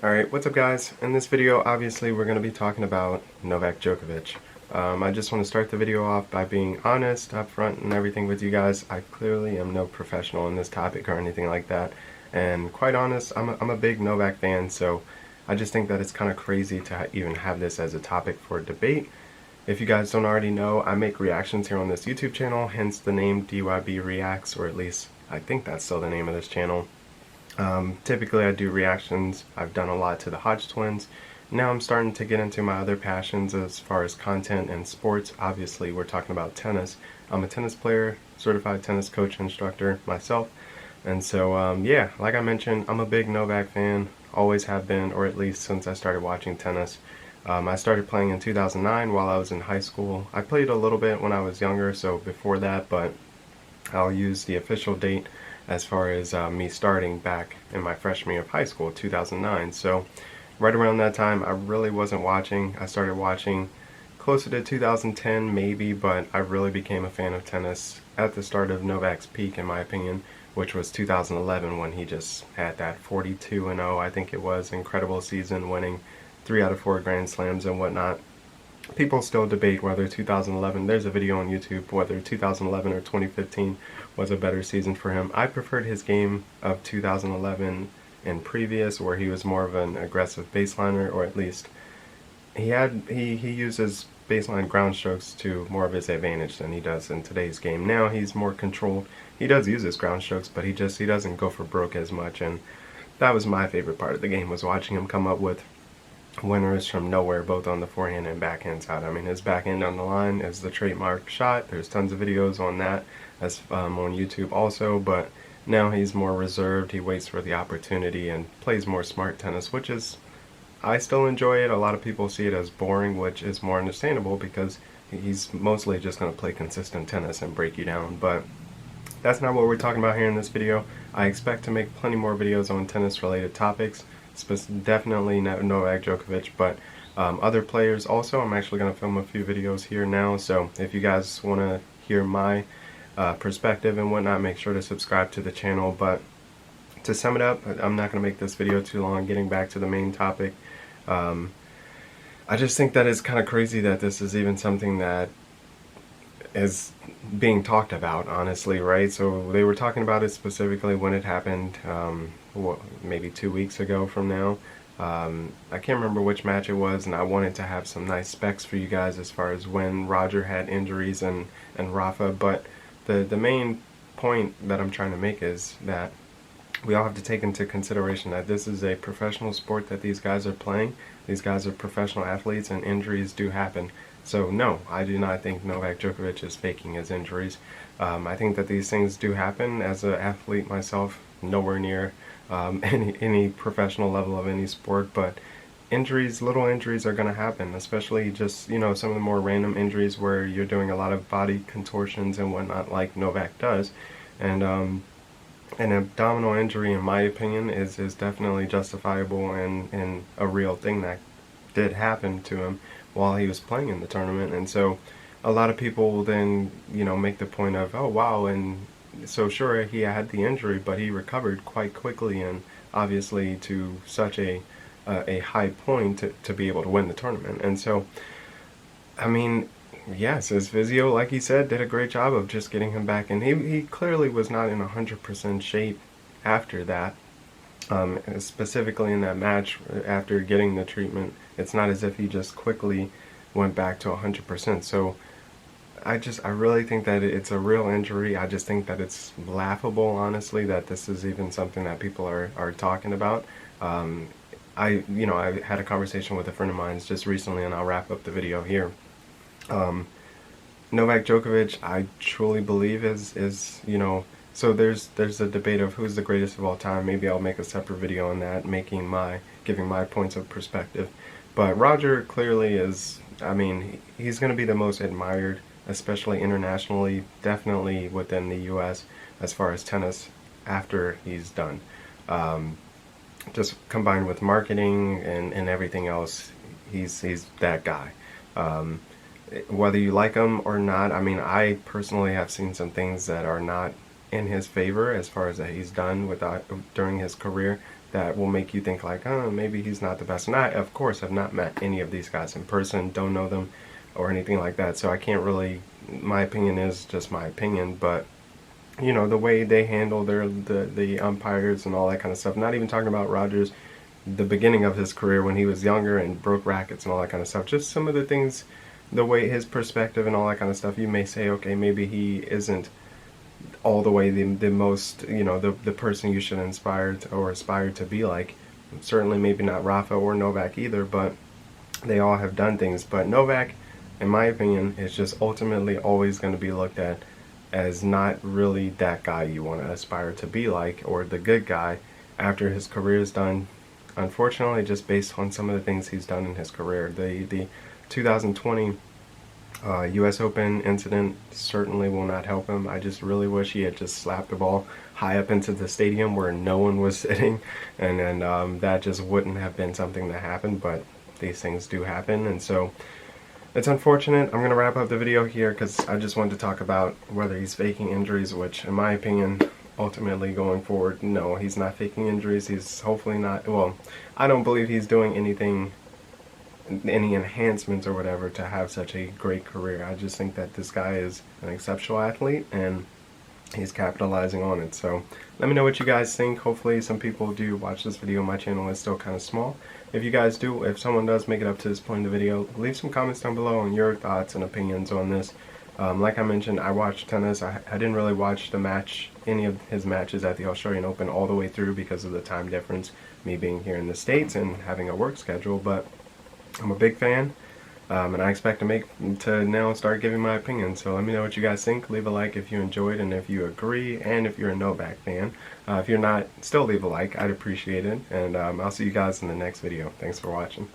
Alright, what's up guys? In this video, obviously, we're going to be talking about Novak Djokovic. I just want to start the video off by being honest, upfront, and everything with you guys. I clearly am no professional in this topic or anything like that. And quite honest, I'm a big Novak fan, so I just think that it's kind of crazy to even have this as a topic for debate. If you guys don't already know, I make reactions here on this YouTube channel, hence the name DYB Reacts, or at least I think that's still the name of this channel. Typically I do reactions. I've done a lot to the Hodge twins. Now I'm starting to get into my other passions as far as content and sports. Obviously we're talking about tennis. I'm a tennis player, certified tennis coach instructor myself. And so yeah, like I mentioned, I'm a big Novak fan, always have been, or at least since I started watching tennis. I started playing in 2009 while I was in high school. I played a little bit when I was younger, so before that, but I'll use the official date as far as me starting back in my freshman year of high school, 2009. So right around that time, I really wasn't watching. I started watching closer to 2010 maybe, but I really became a fan of tennis at the start of Novak's peak, in my opinion, which was 2011 when he just had that 42-0, I think it was, incredible season, winning 3 out of 4 Grand Slams and whatnot. People still debate whether 2011, there's a video on YouTube, whether 2011 or 2015 was a better season for him. I preferred his game of 2011 and previous, where he was more of an aggressive baseliner, or at least he uses baseline ground strokes to more of his advantage than he does in today's game. Now he's more controlled. He does use his ground strokes, but he doesn't go for broke as much, and that was my favorite part of the game, was watching him come up with winners from nowhere, both on the forehand and backhand side. I mean, his backhand on the line is the trademark shot. There's tons of videos on that as on YouTube also, but now he's more reserved. He waits for the opportunity and plays more smart tennis, which is, I still enjoy it. A lot of people see it as boring, which is more understandable because he's mostly just going to play consistent tennis and break you down, but that's not what we're talking about here in this video. I expect to make plenty more videos on tennis related topics, definitely Novak Djokovic, but other players also. I'm actually going to film a few videos here now, so if you guys want to hear my perspective and whatnot, make sure to subscribe to the channel. But to sum it up, I'm not going to make this video too long. Getting back to the main topic, I just think that it's kind of crazy that this is even something that is being talked about, honestly, right? So they were talking about it specifically when it happened, maybe 2 weeks ago from now. I can't remember which match it was, and I wanted to have some nice specs for you guys as far as when Roger had injuries and Rafa, but the main point that I'm trying to make is that we all have to take into consideration that this is a professional sport that these guys are playing. These guys are professional athletes, and injuries do happen. So no, I do not think Novak Djokovic is faking his injuries. I think that these things do happen. As an athlete myself, nowhere near any professional level of any sport, but injuries, little injuries are going to happen, especially just, you know, some of the more random injuries where you're doing a lot of body contortions and whatnot like Novak does. And an abdominal injury, in my opinion, is definitely justifiable and a real thing that did happen to him while he was playing in the tournament. And so a lot of people will then, you know, make the point of, oh wow, and so sure, he had the injury, but he recovered quite quickly, and obviously to such a high point to be able to win the tournament. And so, I mean, yes, his physio, like he said, did a great job of just getting him back, and he clearly was not in 100% shape after that. Specifically in that match, after getting the treatment, it's not as if he just quickly went back to 100%. So I really think that it's a real injury. I just think that it's laughable, honestly, that this is even something that people are talking about. I had a conversation with a friend of mine just recently, and I'll wrap up the video here. Novak Djokovic, I truly believe is you know, so there's a debate of who's the greatest of all time. Maybe I'll make a separate video on that, giving my points of perspective. But Roger clearly is, I mean, he's going to be the most admired, especially internationally, definitely within the US as far as tennis after he's done. Just combined with marketing and everything else, he's that guy. Whether you like him or not, I mean, I personally have seen some things that are not in his favor as far as that he's done during his career. that will make you think like, oh, maybe he's not the best. And I, of course, have not met any of these guys in person, don't know them or anything like that, so I can't really, my opinion is just my opinion, but you know, the way they handle the umpires and all that kind of stuff, not even talking about Rogers, the beginning of his career when he was younger and broke rackets and all that kind of stuff, just some of the things, the way his perspective and all that kind of stuff, you may say, okay, maybe he isn't all the way the most, you know, the person you should inspire to, or aspire to be like. Certainly maybe not Rafa or Novak either, but they all have done things. But Novak, in my opinion, is just ultimately always going to be looked at as not really that guy you want to aspire to be like, or the good guy after his career is done. Unfortunately, just based on some of the things he's done in his career, the 2020 U.S. Open incident certainly will not help him. I just really wish he had just slapped the ball high up into the stadium where no one was sitting, and then that just wouldn't have been something that happened, but these things do happen, and so it's unfortunate. I'm going to wrap up the video here because I just wanted to talk about whether he's faking injuries, which in my opinion, ultimately going forward, no, he's not faking injuries. He's hopefully not, well, I don't believe he's doing anything, any enhancements or whatever to have such a great career. I just think that this guy is an exceptional athlete and he's capitalizing on it. So let me know what you guys think. Hopefully some people do watch this video. My channel is still kind of small. If you guys do, if someone does make it up to this point in the video, leave some comments down below on your thoughts and opinions on this. Like I mentioned, I watched tennis. I didn't really watch the match, any of his matches at the Australian Open all the way through because of the time difference, me being here in the States and having a work schedule, but I'm a big fan. And I expect to now start giving my opinion. So let me know what you guys think. Leave a like if you enjoyed and if you agree, and if you're a Novak fan. If you're not, still leave a like. I'd appreciate it. And I'll see you guys in the next video. Thanks for watching.